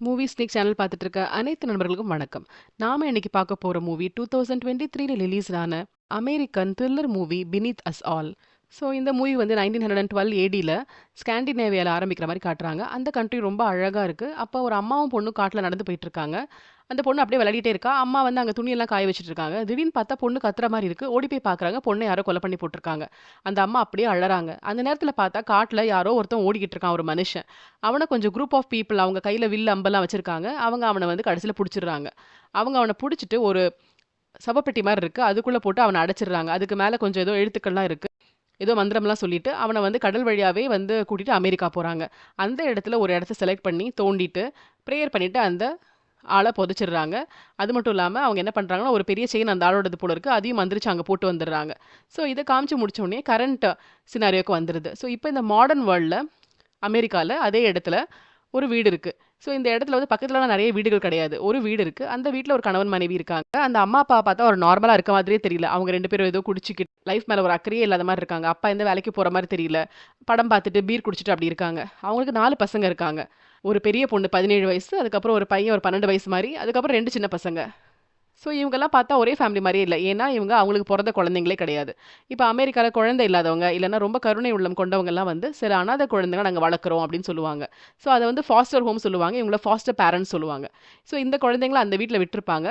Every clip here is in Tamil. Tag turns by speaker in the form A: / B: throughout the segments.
A: மூவி ஸ்னீக் சேனல் பார்த்துட்டு இருக்க அனைத்து நண்பர்களுக்கும் வணக்கம். நாம இன்னைக்கு பார்க்க போற மூவி 2023ல ரிலீஸ் ஆன American thriller movie beneath as all. So இந்த மூவி வந்து 1912 ஏடியில் ஸ்காண்டினேவியாவில் ஆரம்பிக்கிற மாதிரி காட்டுறாங்க. அந்த கண்ட்ரி ரொம்ப அழகாக இருக்குது. அப்போ ஒரு அம்மாவும் பொண்ணும் காட்டில் நடந்து போயிட்டு இருக்காங்க. அந்த பொண்ணு அப்படியே விளையாடிட்டே இருக்கா. அம்மா வந்து அங்கே துணியெல்லாம் காய வச்சுட்டு இருக்காங்க. திடீர்னு பார்த்தா பொண்ணு கத்துற மாதிரி இருக்கு. ஓடி போய் பார்க்குறாங்க. பொண்ணை யாரோ கொலை பண்ணி போட்டிருக்காங்க. அந்த அம்மா அப்படியே அழறாங்க. அந்த நேரத்தில் பார்த்தா காட்டில் யாரோ ஒருத்தன் ஓடிக்கிட்டு இருக்கான், ஒரு மனுஷன். அவனை கொஞ்சம் குரூப் ஆஃப் பீப்புள் அவங்க கையில் வில் அம்பெல்லாம் வச்சிருக்காங்க. அவங்க அவனை வந்து கடைசியில் பிடிச்சிடுறாங்க. அவங்க அவனை பிடிச்சிட்டு ஒரு சவப்பெட்டி மாதிரி இருக்கு. அதுக்குள்ள போட்டு அவனை அடைச்சிடுறாங்க. அதுக்கு மேலே கொஞ்சம் ஏதோ எழுத்துக்கள்லாம் இருக்கு. ஏதோ மந்திரம்லாம் சொல்லிட்டு அவனை வந்து கடல் வழியாவே வந்து கூட்டிட்டு அமெரிக்கா போறாங்க. அந்த இடத்துல ஒரு இடத்த செலக்ட் பண்ணி தோண்டிட்டு ப்ரேயர் பண்ணிட்டு அந்த ஆளை புதைச்சிடுறாங்க. அது மட்டும் இல்லாம அவங்க என்ன பண்றாங்கன்னா, ஒரு பெரிய செயின் அந்த ஆளோடது போல இருக்கு. அதையும் மந்திரிச்சு அங்க போட்டு வந்துடுறாங்க. ஸோ இதை காமிச்சு முடிச்ச உடனே கரண்ட் சினாரியோக்கு வந்துடுது. ஸோ இப்போ இந்த மாடர்ன் வேர்ல்டில் அமெரிக்கால அதே இடத்துல ஒரு வீடு இருக்கு. ஸோ இந்த இடத்துல வந்து பக்கத்துலலாம் நிறைய வீடுகள் கிடையாது. ஒரு வீடு இருக்கு. அந்த வீட்ல ஒரு கணவன் மனைவி இருக்காங்க. அந்த அம்மா அப்பா பார்த்தா ஒரு நார்மலா இருக்க மாதிரியே தெரியல. அவங்க 2 பேரும் ஏதோ குடிச்சுக்கிட்டு லைஃப் மேல ஒரு அக்கறையே இல்லாத மாதிரி இருக்காங்க. அப்பா எந்த வேலைக்கு போற மாதிரி தெரியல. படம் பார்த்துட்டு பீர் குடிச்சிட்டு அப்படி இருக்காங்க. அவங்களுக்கு 4 பசங்க இருக்காங்க. ஒரு பெரிய பொண்ணு 17 வயசு, அதுக்கப்புறம் ஒரு பையன் ஒரு 12 வயசு மாரி, அதுக்கப்புறம் 2 சின்ன பசங்க. ஸோ இவங்கெல்லாம் பார்த்தா ஒரே ஃபேமிலி மாரியே இல்ல. ஏன்னா இவங்க அவங்களுக்கு பொறந்த குழந்தைங்களே கிடையாது. இப்ப அமெரிக்கால குழந்தை இல்லாதவங்க, இல்லன்னா ரொம்ப கருணை உள்ளம் கொண்டவங்கலாம் வந்து, சில அனாதை குழந்தைகள நாங்க வளர்க்குறோம் அப்படின்னு சொல்லுவாங்க. ஸோ அத வந்து ஃபாஸ்டர் ஹோம் சொல்லுவாங்க. இவங்கள ஃபாஸ்டர் பேரண்ட்ஸ் சொல்லுவாங்க. ஸோ இந்த குழந்தைங்கள அந்த வீட்ல விட்டுருப்பாங்க.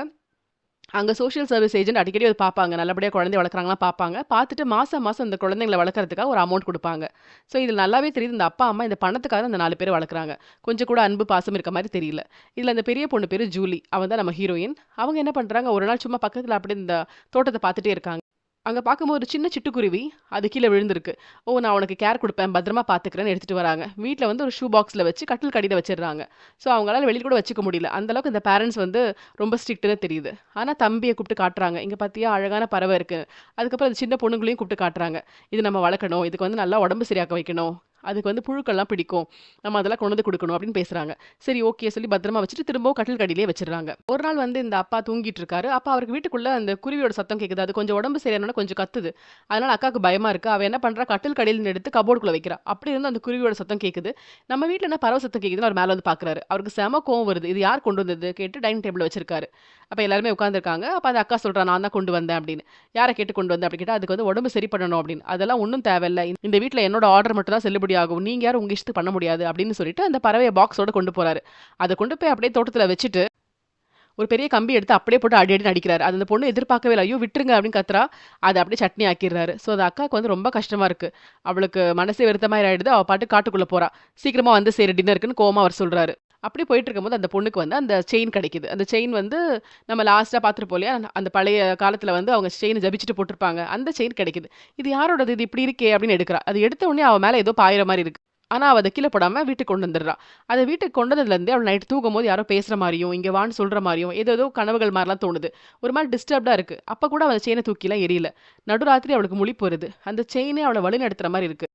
A: அங்க சோஷியல் சர்வீஸ் ஏஜென்ட் அடிக்கடி வந்து பார்ப்பாங்க. நல்லபடியா குழந்தை வளர்க்குறாங்களா பார்ப்பாங்க. பார்த்துட்டு மாசம் மாசம் இந்த குழந்தைங்கள வளர்க்கறதுக்காக ஒரு அமௌண்ட் குடுப்பாங்க. ஸோ இதில நல்லாவே தெரியுது இந்த அப்பா, அம்மா இந்த பணத்துக்காக தான் இந்த 4 பேர வளர்க்குறாங்க. கொஞ்சம் கூட அன்பு, பாசம் இருக்க மாரி தெரியல. இதில அந்த பெரிய பொண்ணு பேரு ஜூலி. அவ தான் நம்ம ஹீரோயின். அவங்க என்ன பண்றாங்க, ஒரு நாள் சும்மா பக்கத்தில அப்படியே இந்த தோட்டத்த பார்த்துட்டே இருக்காங்க. அங்க பார்க்கும்போது ஒரு சின்ன சிட்டுக்குருவி அது கீழ விழுந்திருக்கு. "ஓ! நான் உனக்கு கேர் குடுப்பேன். பத்திரமா பார்த்துக்கிறேன்னு" எடுத்துட்டு வராங்க. வீட்ல வந்து ஒரு ஷூ பாக்ஸ்ல வச்சு கட்டிலுக்கு அடியில வச்சிடுறாங்க. ஸோ அவங்களால வெளியில கூட வச்சுக்க முடியல. அந்த அளவுக்கு இந்த பேரண்ட்ஸ் வந்து ரொம்ப ஸ்ட்ரிக்ட்ன்னு தெரியுது. ஆனா தம்பிய கூப்பிட்டு காட்டுறாங்க. "இங்க பார்த்தியா அழகான பறவை இருக்கு." அதுக்கப்புறம் அந்த சின்ன பொண்ணுங்களையும் கூப்பிட்டு காட்டுறாங்க. "இது நம்ம வளர்க்கணும். இதுக்கு வந்து நல்லா உடம்பு சரியாக்க வைக்கணும். அதுக்கு வந்து புழுக்கள்லாம் பிடிக்கும். நம்ம அதெல்லாம் கொண்டு வந்து குடுக்கணும்." அப்படின்னு பேசுறாங்க. சரி ஓகே சொல்லி பத்திரமா வச்சுட்டு திரும்பவும் கட்டிலுக்கு அடியிலேயே வச்சிடுறாங்க. ஒரு நாள் வந்து இந்த அப்பா தூங்கிட்டு இருக்காரு. அப்ப அவருக்கு வீட்டுக்குள்ள அந்த குருவியோட சத்தம் கேட்குது. அது கொஞ்சம் உடம்பு சரியில்லாம கொஞ்சம் கத்துது. அதனால அக்காவுக்கு பயமா இருக்கு. அவ என்ன பண்றா, கட்டில் கடியில எடுத்து கபோர்டுக்குள்ள வைக்கிறா. அப்படி இருந்து அந்த குருவியோட சத்தம் கேட்குது. நம்ம வீட்ல என்ன பறவை சத்தம் கேட்குதுன்னு அவர் மேல வந்து பார்க்குறாரு. அவருக்கு செம கோவம் வருது. இது யார் கொண்டு வந்தது கேட்டு டைனிங் டேபிள்ல வச்சிருக்காரு. அப்ப எல்லாருமே உட்கார்ந்திருக்காங்க. அப்ப அந்த அக்கா சொல்றா, "நான் தான் கொண்டு வந்தேன்" அப்படின்னு. "யார கேட்டு கொண்டு வந்த?" அப்படி கேட்டா, "அதுக்கு வந்து உடம்பு சரி பண்ணணும்" அப்படின்னு. "அதெல்லாம் ஒண்ணும் தேவையில்ல. இந்த வீட்ல என்னோட ஆர்டர் மட்டும் தான் செல்லுபடியாகும். நீங்க யாரும் உங்க இஷ்டத்துக்கு பண்ண முடியாது" அப்படின்னு சொல்லிட்டு அந்த பறவைய பாக்ஸோட கொண்டு போறாரு. அத கொண்டு போய் அப்படியே தோட்டத்துல வச்சுட்டு ஒரு பெரிய கம்பி எடுத்து அப்படியே போட்டு அடி அடின்னு அடிக்கிறாரு. அது அந்த பொண்ணு எதிர்பார்க்கவே இல்ல. "ஐயோ! விட்டுருங்க" அப்படின்னு கத்துறா. அத அப்படியே சட்னி ஆக்கிர்றாரு. ஸோ அந்த அக்காவுக்கு வந்து ரொம்ப கஷ்டமா இருக்கு. அவளுக்கு மனசே வெறுத்த மாரி ஆயிடுது. அவ பாட்டுக்கு காட்டுக்குள்ள போறா. "சீக்கிரமா வந்து சேரு டின்னருக்குன்னு" கோவமா அவர் சொல்றாரு. அப்படி போயிட்டு இருக்கும்போது அந்த பொண்ணுக்கு வந்து அந்த செயின் கிடைக்குது. அந்த செயின் வந்து நம்ம லாஸ்ட்டா பார்த்துருப்போம் இல்லையா? அந்த பழைய காலத்துல வந்து அவங்க செயின் ஜபிச்சுட்டு போட்டுருப்பாங்க. அந்த செயின் கிடைக்குது. "இது யாரோடது? இது இப்படி இருக்கே!" அப்படின்னு எடுக்கிறா. அது எடுத்த உடனே அவ மேல ஏதோ பாயிற மாரி இருக்கு. ஆனா அவ அத கீழ போடாம வீட்டுக்கு கொண்டு வந்துடுறா. அத வீட்டுக்கு கொண்டு வந்ததுலேருந்தே அவள் நைட் தூங்கும்போது யாரோ பேசுற மாரியும், இங்க வான்னு சொல்ற மாரியும், ஏதேதோ கனவுகள் மாரிலாம் தோணுது. ஒரு மாரி டிஸ்டர்ப்டா இருக்கு. அப்ப கூட அவ அந்த செயின தூக்கிலாம் எறியல. நடுராத்திரி அவளுக்கு முழிப்பு வருது. அந்த செயினே அவள வழிநடத்துற மாரி இருக்கு.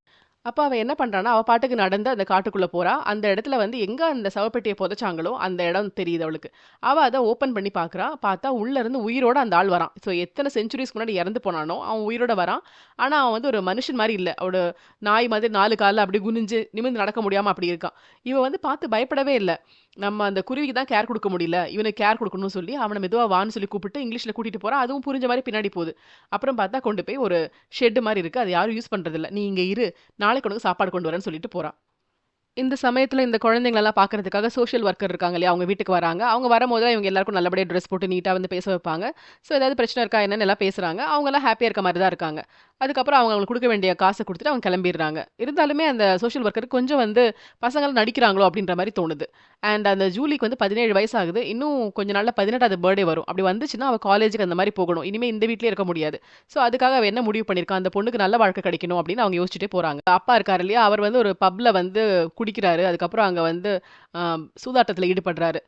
A: அப்ப அவ என்ன பண்றான்னா, அவ பாட்டுக்கு நடந்து அந்த காட்டுக்குள்ள போறா. அந்த இடத்துல வந்து எங்க அந்த சவப்பெட்டிய புதைச்சாங்களோ, அந்த இடம் தெரியுது அவளுக்கு. அவ அத ஓப்பன் பண்ணி பார்க்குறா. பார்த்தா உள்ள இருந்து உயிரோட அந்த ஆள் வரான். ஸோ எத்தன செஞ்சுரீஸ்க்கு முன்னாடி இறந்து போனானோ, அவன் உயிரோட வரான். ஆனா, அவன் வந்து ஒரு மனுஷன் மாரி இல்ல. அவனோட நாய் மாதிரி 4 கால்ல அப்படி குனிஞ்சு நிமிர்ந்து நடக்க முடியாம அப்படி இருக்கான். இவ வந்து பார்த்து பயப்படவே இல்ல. நம்ம அந்த குருவிக்கு தான் கேர் குடுக்க முடியல. இவனுக்கு கேர் குடுக்கணும்னு சொல்லி, அவன மெதுவா வான்னு சொல்லி கூப்பிட்டு இங்கிலீஷ்ல கூட்டிட்டு போறா. அதுவும் புரிஞ்ச மாரி பின்னாடி போகுது. அப்புறம் பார்த்தா கொண்டு போய் ஒரு ஷெட் மாரி இருக்கு. அது யாரும் யூஸ் பண்றதில்ல. "நீ இங்க இரு. நாளைக்கு உனக்கு சாப்பாடு கொண்டு வரேன்னு" சொல்லிட்டு போறா. இந்த சமயத்துல இந்த குழந்தைங்களலாம் பார்க்கறதுக்காக சோஷியல் ஒர்க்கர் இருக்காங்க இல்லையா? அவங்க வீட்டுக்கு வராங்க. அவங்க வரும்போதெல்லாம் இவங்க எல்லாருக்கும் நல்லபடியா ட்ரெஸ் போட்டு நீட்டா வந்து பேச வைப்பாங்க. ஸோ ஏதாவது பிரச்சனை இருக்கா என்னன்னு எல்லாம் பேசுறாங்க. அவங்கலாம் ஹேப்பியா இருக்க மாரி தான் இருக்காங்க. அதுக்கப்புறம் அவங்க அவங்களுக்கு குடுக்க வேண்டிய காச குடுத்துட்டு அவங்க கிளம்பிர்றாங்க. இருந்தாலுமே அந்த சோஷியல் ஒர்க்கருக்கு கொஞ்சம் வந்து பசங்கலாம் நடிக்கிறாங்களோ அப்படின்ற மாரி தோணுது. அண்ட் அந்த ஜூலிக்கு வந்து 17 வயசு ஆகுது. இன்னும் கொஞ்ச நாள்ல 18வது பர்த்டே வரும். அப்படி வந்துச்சுன்னா அவ காலேஜுக்கு அந்த மாரி போகணும். இனிமே இந்த வீட்லயே இருக்க முடியாது. ஸோ அதுக்காக அவ என்ன முடிவு பண்ணியிருக்கா, அந்த பொண்ணுக்கு நல்ல வாழ்க்கை கிடைக்கணும் அப்படின்னு அவங்க யோசிச்சுட்டே போறாங்க. அப்பா இருக்காரு இல்லையா? அவர் வந்து ஒரு பப்ல வந்து குடிக்கிறாரு. அதுக்கப்புறம் அங்க வந்து அ சூதாட்டத்துல ஈடுபடுறாரு.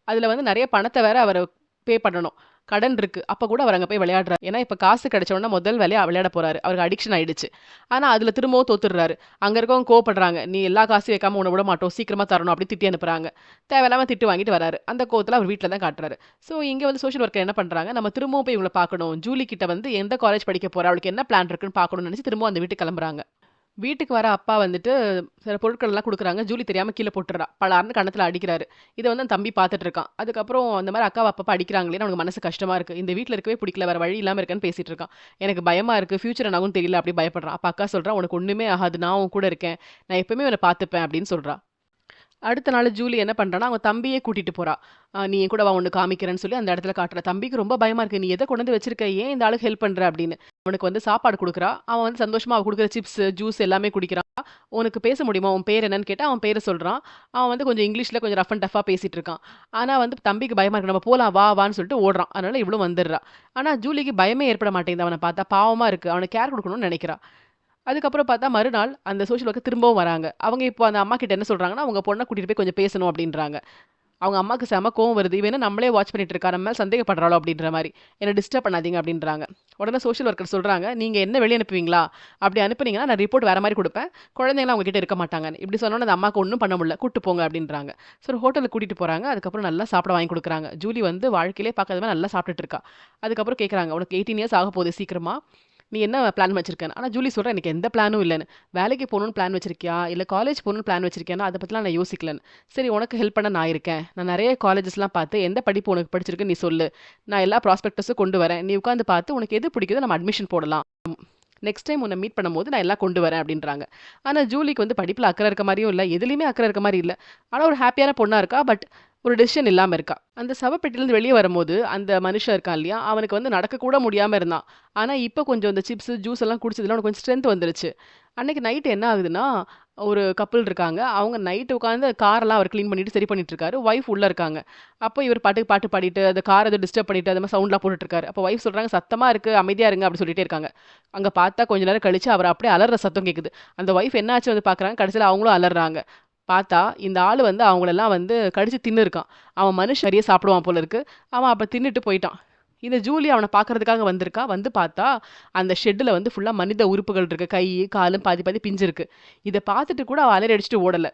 A: அதுல வந்து நெறைய பணத்த வேற அவரு பே பண்ணணும். கடன் இருக்கு. அப்ப கூட அவர் அங்க போய் விளையாடுறாரு. ஏன்னா, இப்ப காசு கிடைச்ச உடனே முதல் வேலையா விளையாட போறாரு. அவருக்கு அடிக்ஷன் ஆயிடுச்சு. ஆனா, அதுல திரும்பவும் தோத்துடுறாரு. அங்க இருக்கவங்க கோவப்படுறாங்க. "நீ எல்லா காசையும் வைக்காம உன்ன விட மாட்டோம். சீக்கிரமா தரணும்." அப்படி திட்டி அனுப்புறாங்க. தேவையில்லாம திட்டு வாங்கிட்டு வராரு. அந்த கோவத்துல அவர் வீட்ல தான் காட்டுறாரு. ஸோ, இங்க வந்து சோஷியல் ஒர்க்கர் என்ன பண்றாங்க, நம்ம திரும்பவும் போய் இவங்கள பார்க்கணும். ஜூலி கிட்ட வந்து எந்த காலேஜ் படிக்க போறா? அவளுக்கு என்ன பிளான் இருக்குன்னு பார்க்கணும்னு நெனச்சு திரும்பவும் அந்த வீட்டுக்கு கிளம்புறாங்க. வீட்டுக்கு வர அப்பா வந்துட்டு சில பொருட்கள்லாம் குடுக்குறாங்க. ஜூலி தெரியாம கீழ போட்டுர்றா. பலார்ன்னு கன்னத்துல அடிக்கிறாரு. இத வந்து அந்த தம்பி பார்த்துட்டு இருக்கான். அதுக்கப்புறம் அந்த மாரி அக்காவ அப்பப்ப அடிக்கிறாங்களேன்னு அவனுக்கு மனசு கஷ்டமா இருக்கு. இந்த வீட்ல இருக்கவே பிடிக்கல. வேற வழி இல்லாம இருக்கேன்னு பேசிட்டு இருக்கான். எனக்கு பயமா இருக்கு. ஃபியூச்சர் என்னாகும்னு தெரியல. அப்படி பயப்படுறான். அப்ப அக்கா சொல்றா, "உனக்கு ஒண்ணுமே ஆகாது. நான் உன் கூட இருக்கேன். நான் எப்பவுமே உன்ன பார்த்துப்பேன்" அப்படின்னு சொல்றா. அடுத்த நாள் ஜூலி என்ன பண்றான்னா, அவங்க தம்பியே கூட்டிட்டு போறா. "நீ என் கூட வா ஒண்ணு காமிக்கிறேன்னு" சொல்லி அந்த இடத்துல காட்டுறா. தம்பிக்கு ரொம்ப பயமா இருக்கு. "நீ எத கொண்டு வந்து வச்சிருக்க? ஏன் இந்த ஆளுக்கு ஹெல்ப் பண்ற?" அப்படின்னு. அவனுக்கு வந்து சாப்பாடு குடுக்குறா. அவன் வந்து சந்தோஷமா அவ குடுக்குற சிப்ஸ், ஜூஸ் எல்லாமே குடிக்கிறான். "உனக்கு பேச முடியுமா? உன் பேர் என்னன்னு?" கேட்டா, அவன் பேர சொல்றான். அவன் வந்து கொஞ்சம் இங்கிலீஷ்ல கொஞ்சம் ரஃப் அண்ட் டஃப்பா பேசிட்டு இருக்கான். ஆனா வந்து தம்பிக்கு பயமா இருக்கு. "நம்ம போலாம் வா வான்னு" சொல்லிட்டு ஓடுறான். அதனால இவளும் வந்துடுறா. ஆனா ஜூலிக்கு பயமே ஏற்பட மாட்டேங்குது அவன பார்த்தா. பாவமா இருக்கு. அவனுக்கு கேர் குடுக்கணும்னு நெனைக்கிறா. அதுக்கப்புறம் பார்த்தா மறுநாள் அந்த சோஷியல் ஒர்க்கர் திரும்பவும் வராங்க. அவங்க இப்போ அந்த அம்மா கிட்ட என்ன சொல்றாங்கன்னா, "உங்க பொண்ண கூட்டிட்டு போய் கொஞ்சம் பேசணும்" அப்படின்றாங்க. அவங்க அம்மாக்கு செம கோவம் வருது. "இவ என்ன நம்மளே வாட்ச் பண்ணிட்டு இருக்கா? நம்ம மேல சந்தேகப்படுறாளோ?" அப்படின்ற மாரி. "என்ன டிஸ்டர்ப் பண்ணாதீங்க" அப்படின்றாங்க. உடனே சோஷியல் ஒர்க்கர் சொல்றாங்க, "நீங்க என்ன வெளிய அனுப்புவீங்களா? அப்படி அனுப்புனீங்கன்னா நான் ரிப்போர்ட் வேற மாரி குடுப்பேன். குழந்தைங்கலாம் உங்க கிட்ட இருக்க மாட்டாங்கன்னு." இப்படி சொன்னோனே அந்த அம்மாக்கு ஒண்ணும் பண்ண முடியல. "கூட்டு போங்க" அப்படின்றாங்க. சோ ஒரு ஹோட்டலுக்கு கூட்டிட்டு போறாங்க. அதுக்கப்புறம் நல்லா சாப்பிட வாங்கி குடுக்குறாங்க. ஜூலி வந்து வாழ்க்கையிலே பார்க்காத மாரி நல்லா சாப்பிட்டுட்டு இருக்கா. அதுக்கப்புறம் கேட்குறாங்க, "உனக்கு 18 இயர்ஸ் ஆகப்போகுது சீக்கிரமா. நீ என்ன பிளான் வச்சிருக்கன்னு?" ஆனா ஜூலி சொல்றா, "எனக்கு எந்த பிளானும் இல்லன்னு. வேலைக்கு போகணும்னு பிளான் வச்சிருக்கியா? இல்ல காலேஜ் போகணும்னு பிளான் வச்சிருக்கியான்னா, அத பத்திலாம் நான் யோசிக்கலன்னு." "சரி உனக்கு ஹெல்ப் பண்ண நான் இருக்கேன். நான் நெறைய காலேஜஸ்லாம் பார்த்து எந்த படிப்பு உனக்கு பிடிச்சிருக்குன்னு நீ சொல்லு. நான் எல்லா ப்ராஸ்பெக்டஸும் கொண்டு வரேன். நீ உட்கார்ந்து பார்த்து உனக்கு எது பிடிக்குதோ நம்ம அட்மிஷன் போடலாம். நெக்ஸ்ட் டைம் உன்ன மீட் பண்ணும்போது நான் எல்லாம் கொண்டு வரேன்" அப்படின்றாங்க. ஆனா ஜூலிக்கு வந்து படிப்புல அக்கறை இருக்க மாரியும் இல்ல. எதுலயுமே அக்கறை இருக்க மாரி இல்ல. ஆனா ஒரு ஹேப்பியான பொண்ணா இருக்கா. பட் ஒரு டெசிஷன் இல்லாம இருக்கா. அந்த சவப்பெட்டியிலருந்து வெளிய வரும்போது, அந்த மனுஷன் இருக்கான் இல்லையா? அவனுக்கு வந்து நடக்க கூட முடியாம இருந்தான். ஆனா இப்ப கொஞ்சம் இந்த சிப்ஸ், ஜூஸ் எல்லாம் குடிச்சதுல அவனுக்கு கொஞ்சம் ஸ்ட்ரென்த் வந்துருச்சு. அன்னைக்கு நைட் என்ன ஆகுதுன்னா, ஒரு கப்பிள் இருக்காங்க. அவங்க நைட் உட்கார்ந்து காரெல்லாம் அவர் கிளீன் பண்ணிட்டு சரி பண்ணிட்டு இருக்காரு. ஒய்ஃப் உள்ள இருக்காங்க. அப்போ இவர் பாட்டுக்கு பாட்டு பாடிட்டு, அந்த கார ஏதோ டிஸ்டர்ப் பண்ணிட்டு, அது மாரி சவுண்ட்லாம் போட்டுட்டு இருக்காரு. அப்போ ஒய்ஃப் சொல்றாங்க, "சத்தமா இருக்கு. அமைதியா இருங்க" அப்படி சொல்லிட்டே இருக்காங்க. அங்க பார்த்தா கொஞ்ச நேரம் கழிச்சு அவர் அப்படியே அலர்ற சத்தம் கேட்குது. அந்த ஒய்ஃப் என்னாச்சு வந்து பார்க்குறாங்க. கடைசியில அவங்களும் அலர்றாங்க. பார்த்தா இந்த ஆளு வந்து அவங்களெல்லாம் வந்து கடிச்சு தின்னு இருக்கான். அவன் மனுஷ மாரியே சாப்பிடுவான் போல இருக்கு. அவன் அப்ப தின்னுட்டு போயிட்டான். இந்த ஜூலி அவன பார்க்கறதுக்காக வந்திருக்கா. வந்து பார்த்தா, அந்த ஷெட்ல வந்து ஃபுல்லா மனித உறுப்புகள் இருக்கு. கை, காலும் பாதி பாதி பிஞ்சு இருக்கு. இத பார்த்துட்டு கூட அவ அலறி அடிச்சுட்டு ஓடல.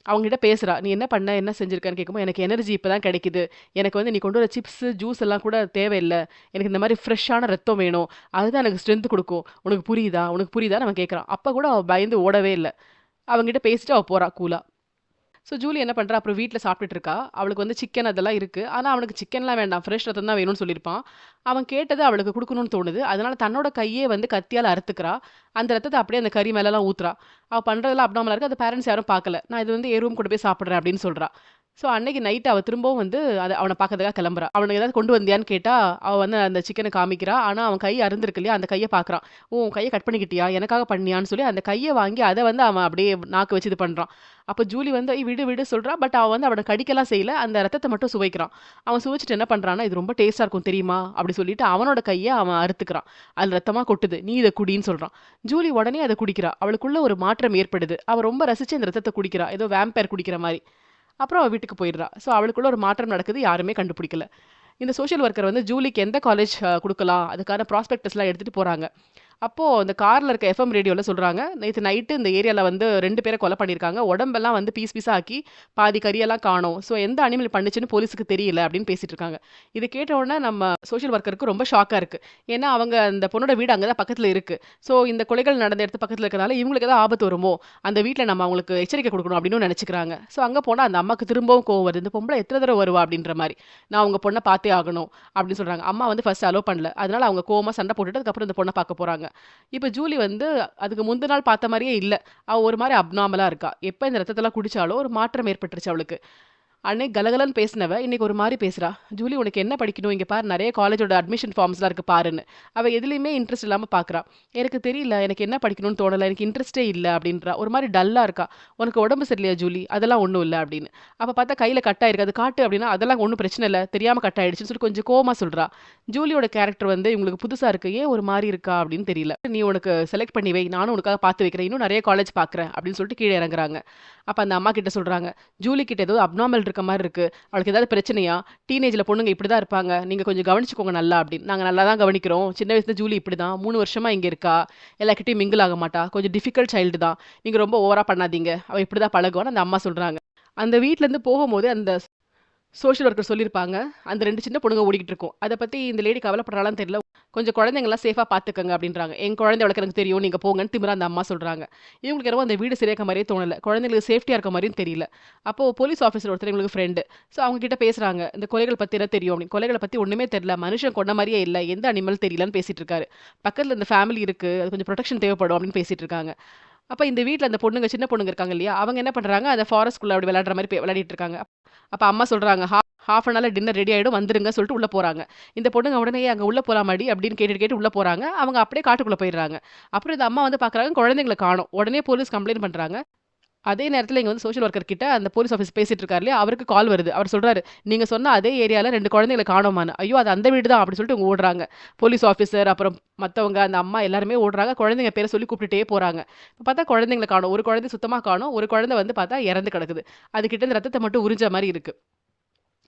A: அவங்ககிட்ட பேசுறா. "நீ என்ன பண்ண? என்ன செஞ்சிருக்கன்னு?" கேட்கும்போது, "எனக்கு எனர்ஜி இப்ப தான் கிடைக்குது. எனக்கு வந்து நீ கொண்டு வர சிப்ஸ், ஜூஸ் எல்லாம் கூட தேவையில்ல. எனக்கு இந்த மாரி ஃப்ரெஷ்ஷான ரத்தம் வேணும். அதுதான் எனக்கு ஸ்ட்ரென்த் குடுக்கும். உனக்கு புரியுதா? உனக்கு புரியுதான்னு?" அவன் கேட்கறான். அப்ப கூட அவ பயந்து ஓடவே இல்ல. அவன்கிட்ட பேசிட்டு அவ போறா கூலா. ஸோ ஜூலி என்ன பண்றா, அப்புறம் வீட்ல சாப்பிட்டுட்டு இருக்கா. அவளுக்கு வந்து சிக்கன் அதெல்லாம் இருக்கு. ஆனா அவனுக்கு சிக்கன்லாம் வேண்டாம். ஃப்ரெஷ் ரத்தம் தான் வேணும்னு சொல்லியிருப்பான். அவன் கேட்டது அவளுக்கு குடுக்கணும்னு தோணுது. அதனால தன்னோட கையே வந்து கத்தியால அறுத்துக்கிறா. அந்த ரத்தத்த அப்படியே அந்த கறி மேலலாம் ஊத்துறா. அவ பண்றதெல்லாம் அப்நார்மலா இருக்கு. அத பேரண்ட்ஸ் யாரும் பார்க்கல. "நான் இது வந்து என் ரூம் கொண்டு போய் சாப்பிடுறேன்" அப்படின்னு சொல்றா. ஸோ அன்னைக்கு நைட் அவ திரும்பவும் வந்து அவன பார்க்கறதுக்காக கிளம்புறா. "அவனுக்கு ஏதாவது கொண்டு வந்தியான்னு?" கேட்டா, அவ வந்து அந்த சிக்கன காமிக்கிறா. ஆனா அவன் கை அறுந்திருக்கு இல்லையா? அந்த கைய பார்க்குறான். "ஓ! உன் கைய கட் பண்ணிக்கிட்டியா? எனக்காக பண்ணியான்னு?" சொல்லி அந்த கைய வாங்கி அத வந்து அவன் அப்படியே நாக்கு வச்சு இது பண்றான். அப்ப ஜூலி வந்து "ஏய் விடு விடு" சொல்றா. பட் அவன் வந்து அவன கடிக்கலாம் செய்யல. அந்த ரத்தத்த மட்டும் சுவைக்கிறான். அவன் சுவைச்சுட்டு என்ன பண்றான்னா, "இது ரொம்ப டேஸ்ட்டா இருக்கும் தெரியுமா?" அப்படி சொல்லிட்டு அவனோட கைய அவன் அறுத்துக்கிறான். அதுல ரத்தமா கொட்டுது. "நீ இத குடின்னு" சொல்றான். ஜூலி உடனே அத குடிக்கிறா. அவளுக்குள்ள ஒரு மாற்றம் ஏற்படுது. அவ ரொம்ப ரசிச்சு அந்த ரத்தத்த குடிக்கிறா. ஏதோ வேம்பயர் குடிக்கிற மாரி. அப்புறம் அவ வீட்டுக்கு போயிடுறா. ஸோ அவளுக்குள்ள ஒரு மாற்றம் நடக்குது. யாருமே கண்டுபிடிக்கல. இந்த சோஷியல் ஒர்க்கர் வந்து ஜூலிக்கு எந்த காலேஜ் குடுக்கலாம், அதுக்கான ப்ராஸ்பெக்டஸ்லாம் எடுத்துட்டு போறாங்க. அப்போ அந்த கார்ல இருக்க எஃப்எம் ரேடியோல சொல்றாங்க, "நேத்து நைட்டு இந்த ஏரியால வந்து 2 பேர கொலை பண்ணியிருக்காங்க. உடம்பெல்லாம் வந்து பீஸ் பீஸா ஆக்கி, பாதி கறியெல்லாம் காணோம். ஸோ எந்த அனிமல் பண்ணுச்சுன்னு போலீஸுக்கு தெரியல" அப்படின்னு பேசிட்டு இருக்காங்க. இத கேட்ட உடனே நம்ம சோஷியல் ஒர்க்கருக்கு ரொம்ப ஷாக்கா இருக்கு. ஏன்னா அவங்க அந்த பொண்ணோட வீடு அங்க தான் பக்கத்துல இருக்கு. ஸோ இந்த கொலைகள் நடந்த இடத்து பக்கத்துல இருக்கனால இவங்களுக்கு ஏதாவது ஆபத்து வருமோ, அந்த வீட்ல நம்ம அவங்களுக்கு எச்சரிக்கை குடுக்கணும் அப்படின்னு நெனச்சுக்கிறாங்க. ஸோ அங்க போனா அந்த அம்மாக்கு திரும்பவும் கோவம் வருது. "இந்த பொம்பள எத்தன தடவ வருவா?" அப்படின்ற மாரி. "நான் உங்க பொண்ண பார்த்தே ஆகணும்" அப்படின்னு சொல்றாங்க. அம்மா வந்து ஃபர்ஸ்ட் அலோ பண்ணல. அதனால அவங்க கோவமா சண்டை போட்டுட்டு அதுக்கப்புறம் இந்த பொண்ண பார்க்க போறாங்க. இப்ப ஜூலி வந்து அதுக்கு முந்தின நாள் பார்த்த மாரியே இல்ல. அவ ஒரு மாரி அப்நார்மலா இருக்கா. எப்ப இந்த ரத்தத்தெல்லாம் குடிச்சாளோ ஒரு மாற்றம் ஏற்பட்டுருச்சு அவளுக்கு. அன்னைக்கு கலகலன்னு பேசினவ, இன்னைக்கு ஒரு மாரி பேசுறா. "ஜூலி உனக்கு என்ன படிக்கணும்? இங்க பாரு நெறைய காலேஜோட அட்மிஷன் ஃபார்ம்ஸ்லாம் இருக்கு பாருன்னு." அவ எதுலயுமே இன்ட்ரெஸ்ட் இல்லாம பார்க்குறா. "எனக்கு தெரியல. எனக்கு என்ன படிக்கணும்னு தோணல. எனக்கு இன்ட்ரெஸ்ட்டே இல்ல" அப்படின்றா. ஒரு மாரி டல்லா இருக்கா. "உனக்கு உடம்பு சரியில்லையா ஜூலி?" "அதெல்லாம் ஒண்ணும் இல்ல" அப்படின்னு. அப்ப பார்த்தா கையில கட் ஆயிருக்கு. "அது காட்டு" அப்படின்னா, "அதெல்லாம் ஒண்ணும் பிரச்சனை இல்ல. தெரியாம கட் ஆயிடுச்சுன்னு" சொல்லி கொஞ்சம் கோவமா சொல்றா. ஜூலியோட கேரக்டர் வந்து இவங்களுக்கு புதுசா இருக்கு. ஏன் ஒரு மாரி இருக்கா அப்படின்னு தெரியல. "நீ உனக்கு செலக்ட் பண்ணி வை. நானும் உனக்காக பார்த்து வைக்கிறேன். இன்னும் நெறைய காலேஜ் பார்க்குறேன்" அப்படின்னு சொல்லிட்டு கீழ இறங்குறாங்க. அப்ப அந்த அம்மா கிட்ட சொல்றாங்க, "ஜூலி கிட்ட ஏதோ அப்நார்மல் இருக்க மாரி இருக்கு. அவளுக்கு ஏதாவது பிரச்சனையா? டீனேஜ்ல பொண்ணுங்க இப்படிதான் இருப்பாங்க. நீங்க கொஞ்சம் கவனிச்சுக்கோங்க நல்லா" அப்படின்னு. "நாங்க நல்லா தான் கவனிக்கிறோம். சின்ன வயசுல ஜூலி இப்படிதான். 3 வருஷமா இங்க இருக்கா. எல்லார்கிட்டயும் மிங்கிள் ஆக மாட்டா. கொஞ்சம் டிஃபிகல்ட் சைல்டு தான். நீங்க ரொம்ப ஓவரா பண்ணாதீங்க. அவ இப்படிதான் பழகுவான்னு" அந்த அம்மா சொல்றாங்க. அந்த வீட்லருந்து போகும்போது அந்த சோஷியல் ஒர்க்கர் சொல்லியிருப்பாங்க. அந்த 2 சின்ன பொண்ணுங்க ஓடிக்கிட்டு இருக்கும். அத பத்தி இந்த லேடி கவலைப்படுறாளான்னு தெரியல. "கொஞ்சம் குழந்தைங்கலாம் சேஃபா பார்த்துக்கங்க" அப்படின்றாங்க. "என் குழந்தை வளர்க்க எனக்கு தெரியும். நீங்க போங்கன்னு" திமிரா அந்த அம்மா சொல்றாங்க. இவங்களுக்கு என்னவோ அந்த வீடு சரியா இருக்க மாரியே தோணல. குழந்தைங்களுக்கு சேஃப்டியா இருக்க மாரியும் தெரியல. அப்போ போலீஸ் ஆஃபீசர் ஒருத்தர் இவங்களுக்கு ஃப்ரெண்டு. ஸோ அவங்க கிட்ட பேசுறாங்க. "இந்த கொலைகள் பத்தி என்ன தெரியும்?" அப்படின்னு. "கொலைகள பத்தி ஒண்ணுமே தெரியல. மனுஷன் கொன்ன மாரியே இல்ல. எந்த அனிமல் தெரியலன்னு" பேசிட்டு இருக்காரு. பக்கத்துல இந்த ஃபேமிலி இருக்கு. அது கொஞ்சம் புரொடெக்ஷன் தேவைப்படும் அப்படின்னு பேசிட்டு இருக்காங்க. அப்ப இந்த வீட்ல அந்த பொண்ணுங்க, சின்ன பொண்ணுங்க இருக்காங்க இல்லையா? அவங்க என்ன பண்றாங்க, அந்த ஃபாரஸ்ட்குள்ள அப்படி விளையாடுற மாரி விளையாடிட்டு இருக்காங்க. அப்ப அம்மா சொல்றாங்க, ஹாஃப் அன் ஹவர்ல டின்னர் ரெடி ஆயிடும் வந்துருங்க" சொல்லிட்டு உள்ள போறாங்க. இந்த பொண்ணுங்க உடனே "அங்க உள்ள போலாமாடி?" அப்படின்னு கேட்டுட்டு கேட்டு உள்ள போறாங்க. அவங்க அப்படியே காட்டுக்குள்ள போயிடுறாங்க. அப்புறம் இந்த அம்மா வந்து பார்க்குறாங்க, குழந்தைங்கள காணோம். உடனே போலீஸ் கம்ப்ளைண்ட் பண்றாங்க. அதே நேரத்துல இங்க வந்து சோஷியல் ஒர்க்கர் கிட்ட அந்த போலீஸ் ஆஃபீசர் பேசிட்டு இருக்காரு இல்லையா? அவருக்கு கால் வருது. அவர் சொல்றாரு, "நீங்க சொன்ன அதே ஏரியால 2 குழந்தைகள காணோமான்னு." "ஐயோ! அது அந்த வீடு தான்" அப்படின்னு சொல்லிட்டு இவங்க ஓடுறாங்க. போலீஸ் ஆஃபீசர், அப்புறம் மத்தவங்க, அந்த அம்மா எல்லாருமே ஓடுறாங்க. குழந்தைங்க பேர சொல்லி கூப்பிட்டுட்டே போறாங்க. இப்ப பார்த்தா குழந்தைங்கள காணோம். ஒரு குழந்தை சுத்தமா காணோம். ஒரு குழந்தை வந்து பார்த்தா இறந்து கிடக்குது. அது கிட்ட இருந்து ரத்தத்த மட்டும் உறிஞ்ச மாரி இருக்கு.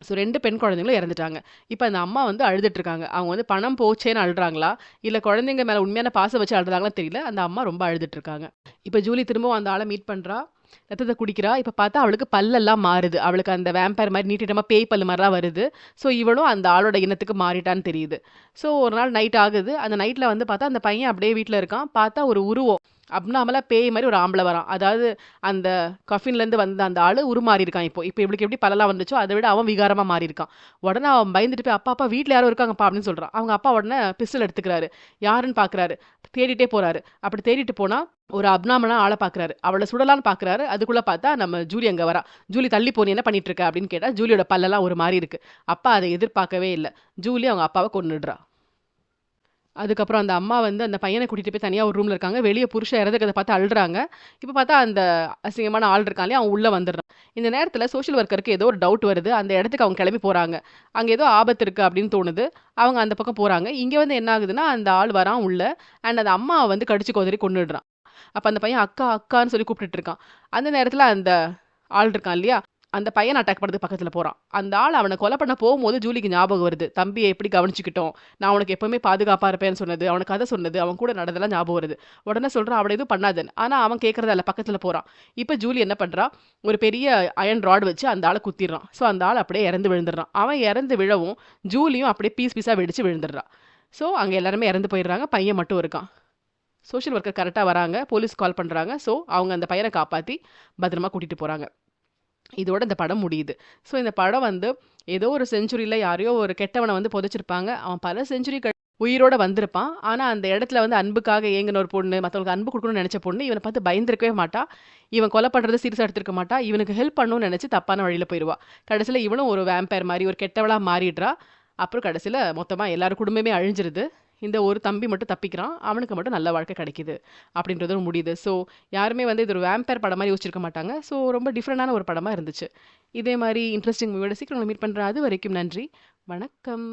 A: ஸோ 2 பெண் குழந்தைங்களும் இறந்துட்டாங்க. இப்ப அந்த அம்மா வந்து அழுதுட்டு இருக்காங்க. அவங்க வந்து பணம் போச்சேன்னு அழுறாங்களா? இல்ல குழந்தைங்க மேல உண்மையான பாசம் வச்சு அழுறாங்களான்னு தெரியல. அந்த அம்மா ரொம்ப அழுதுட்டு இருக்காங்க. இப்ப ஜூலி திரும்பவும் அந்த ஆள மீட் பண்றா. ரத்தத்த குடிக்கிறா. இப்ப பார்த்தா அவளுக்கு பல்லெல்லாம் மாறுது. அவளுக்கு அந்த வேம்பயர் மாரி நீட்டிட்டமா பேய் பல்லு மாரிலாம் வருது. ஸோ இவளும் அந்த ஆளோட இனத்துக்கு மாறிட்டான்னு தெரியுது. ஸோ ஒரு நாள் நைட் ஆகுது. அந்த நைட்ல வந்து பார்த்தா அந்த பையன் அப்படியே வீட்ல இருக்கான். பார்த்தா ஒரு உருவம். அப்நார்மலா பேய் மாரி ஒரு ஆம்பள வரான். அதாவது அந்த கஃபின்லேருந்து வந்த அந்த ஆளு உருமாறி இருக்கான் இப்போ. இப்ப இவளுக்கு எப்படி பல்லெல்லாம் வந்துச்சோ, அத விட அவன் விகாரமா மாறியிருக்கான். உடனே அவன் பயந்துட்டு போய், "அப்பா, அப்பா வீட்ல யாரோ இருக்காங்கப்பா" அப்படின்னு சொல்றான். அவங்க அப்பா உடனே பிஸ்டல் எடுத்துக்கிறாரு. யாருன்னு பார்க்குறாரு. தேடிட்டே போறாரு. அப்படி தேடிட்டு போனா, ஒரு அப்நார்மலான ஆள பார்க்குறாரு. அவள சுடலான்னு பார்க்குறாரு. அதுக்குள்ள பார்த்தா நம்ம ஜூலி அங்க வரா. "ஜூலி தள்ளி போ! நீ என்ன பண்ணிட்டு இருக்க?" அப்படின்னு கேட்டா, ஜூலியோட பல்லெல்லாம் ஒரு மாரி இருக்கு. அப்பா அத எதிர்பார்க்கவே இல்ல. ஜூலி அவங்க அப்பாவ கொன்னுடுறா. அதுக்கப்புறம் அந்த அம்மா வந்து அந்த பையன கூட்டிட்டு போய் தனியா ஒரு ரூம்ல இருக்காங்க. வெளிய புருஷன் இறந்துக்கிறத பார்த்து அழுறாங்க. இப்ப பார்த்தா அந்த அசிங்கமான ஆள் இருக்கான் இல்லையா? அவன் உள்ள வந்துடுறான். இந்த நேரத்துல சோஷியல் ஒர்க்கருக்கு ஏதோ ஒரு டவுட் வருது. அந்த இடத்துக்கு அவங்க கிளம்பி போறாங்க. அங்க ஏதோ ஆபத்து இருக்கு அப்படின்னு தோணுது. அவங்க அந்த பக்கம் போறாங்க. இங்க வந்து என்ன ஆகுதுன்னா, அந்த ஆள் வரான் உள்ள. அண்ட் அந்த அம்மாவ வந்து கடிச்சு கொதறி கொன்னுடுறான். அப்ப அந்த பையன் அக்கா, அக்கான்னு சொல்லி கூப்பிட்டுட்டு இருக்கான். அந்த நேரத்துல அந்த ஆள் இருக்கான் இல்லையா? அந்த பையன அட்டாக் பண்றதுக்கு பக்கத்துல போறான். அந்த ஆள் அவன கொலை பண்ண போம்போது ஜூலிக்கு ஞாபகம் வருது. தம்பிய எப்படி கவனிச்சுக்கிட்டோம். நான் உனக்கு எப்பவுமே பாதுகாப்பா இருப்பேன்னு சொன்னது, அவனுக்கு கதை சொன்னது, அவன் கூட நடந்ததெல்லாம் ஞாபகம் வருது. உடனே சொல்றான், அவள எதுவும் பண்ணாதன்னு. ஆனா அவன் கேட்கறதா இல்ல, பக்கத்துல போறான். இப்ப ஜூலி என்ன பண்றா, ஒரு பெரிய அயர்ன் ராட் வச்சு அந்த ஆள குத்திடுறான். ஸோ அந்த ஆள் அப்படியே இறந்து விழுந்துடுறான். அவன் இறந்து விழவும், ஜூலியும் அப்படியே பீஸ் பீஸா வெடிச்சு விழுந்துடுறா. ஸோ அங்க எல்லாருமே இறந்து போயிடுறாங்க. பையன் மட்டும் இருக்கான். சோஷியல் ஒர்க்கர் கரெக்ட்டா வராங்க. போலீஸ் கால் பண்றாங்க. ஸோ அவங்க அந்த பையன காப்பாத்தி பத்திரமா கூட்டிட்டு போறாங்க. இதோட இந்த படம் முடியுது. ஸோ இந்த படம் வந்து ஏதோ ஒரு செஞ்சுரியில யாரையோ ஒரு கெட்டவன வந்து புதைச்சிருப்பாங்க. அவன் பல செஞ்சுரி உயிரோட வந்திருப்பான். ஆனா அந்த இடத்துல வந்து அன்புக்காக ஏங்குன ஒரு பொண்ணு, மத்தவங்களுக்கு அன்பு குடுக்கணும்னு நெனச்ச பொண்ணு, இவன பார்த்து பயந்திருக்கவே மாட்டா. இவன் கொலை பண்றத சீரியஸா எடுத்திருக்க மாட்டா. இவனுக்கு ஹெல்ப் பண்ணணும்னு நெனச்சு தப்பான வழியில போயிருவா. கடைசில இவளும் ஒரு வேம்பயர் மாரி ஒரு கெட்டவளா மாறிடுறா. அப்புறம் கடைசில மொத்தமா எல்லார் குடும்பமே அழிஞ்சிருது. இந்த ஒரு தம்பி மட்டும் தப்பிக்கிறான். அவனுக்கு மட்டும் நல்ல வாழ்க்கை கிடைக்குது. அப்படின்றதும் முடியுது. ஸோ யாருமே வந்து இது ஒரு வேம்பயர் படம் மாரி யோசிச்சிருக்க மாட்டாங்க. ஸோ ரொம்ப டிஃபரெண்டான ஒரு படமா இருந்துச்சு. இதே மாரி இன்ட்ரஸ்டிங் மூவியோட சீக்கிரம் உங்கள மீட் பண்றேன். அதுவரைக்கும் நன்றி. வணக்கம்.